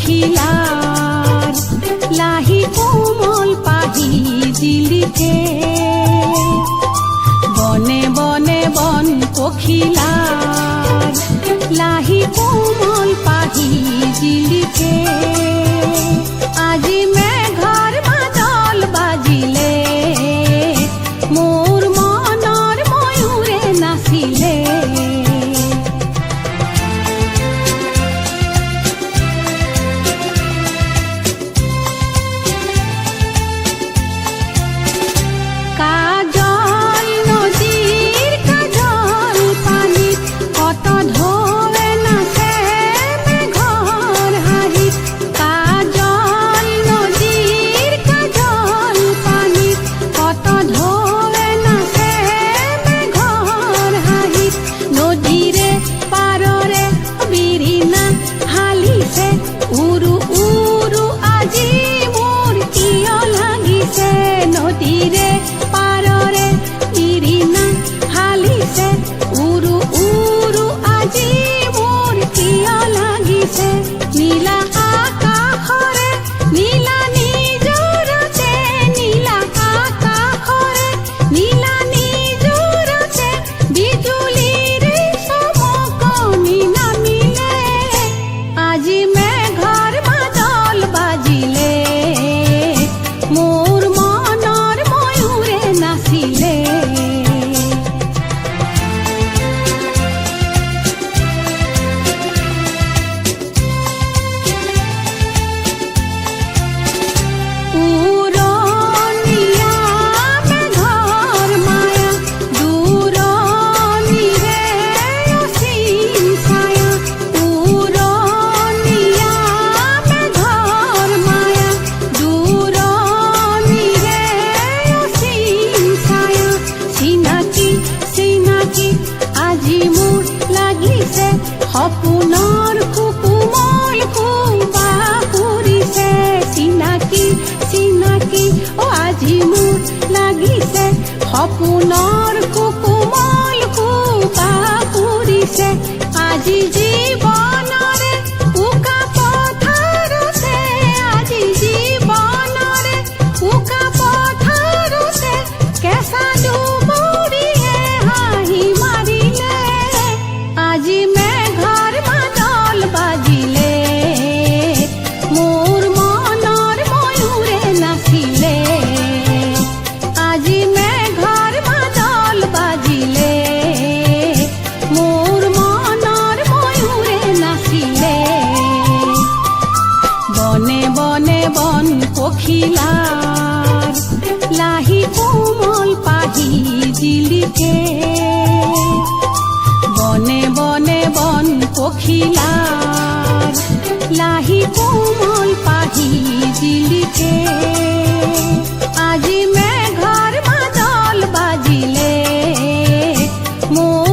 পখিলাৰ লাহি কোমল পাহি জিলিকে বনে বনে বন পখিলাৰ লাহি কোমল পাহি জিলিকে আজি মেঘৰ বাদল বাজিলে মোৰ মনৰ ময়ূৰে নাচিলে কাজল নদীৰ কাজল পানীত কত ঢৌৱে নাচে মেঘৰ হাঁহিত কাজল নদীৰ কাজল পানীত কত ঢৌৱে নাচে মেঘৰ হাঁহিত নদীৰে পাৰৰে বিৰিণা হালিছে উৰু উৰু আজি মোৰ কিয় লাগিছে নদীৰে পাৰৰে বিৰিণা হালিছে উৰু উৰু আজি মোৰ কিয় লাগিছে নীলা আকাশৰে নীলা নিজৰতে নীলা আকাশৰে নীলা নিজৰতে বিজুলীৰ চমকনি নামিলে আজি মেঘৰ বাদল বাজিলে মোৰ মনৰ ময়ূৰে নাচিলে উৰণীয়া মেঘৰ মায়া দূৰণিৰে অসীম ছায়া উৰণীয়া মেঘৰ মায়া দূৰণিৰে অসীম ছায়া চিনাকি চিনাকি আজি মোৰ লাগিছে সপোনৰ কুকুমল কুম্পা কৰিছে চিনাকি চিনাকি আজি মোৰ লাগিছে সপোনৰ কুকুমল কুম্পা কৰিছে আজি জীৱনৰে উকা পথাৰতে আজি জীৱনৰে উকা পথাৰতে কেঁচা দুবৰিয়ে হাঁহি মাৰিলে আজি মেঘৰ বাদল বাজিলে মোৰ মনৰ ময়ূৰে নাচিলে আজি মেঘৰ বাদল বাজিলে মোৰ মনৰ ময়ূৰে নাচিলে বনে বনে বন পখিলাৰ লাহি কোমল পাহি জিলিকে বনে বনে বন পখিলাৰ লাহি কোমল পাহি জিলিকে আজি মেঘৰ বাদল বাজিলে মোৰ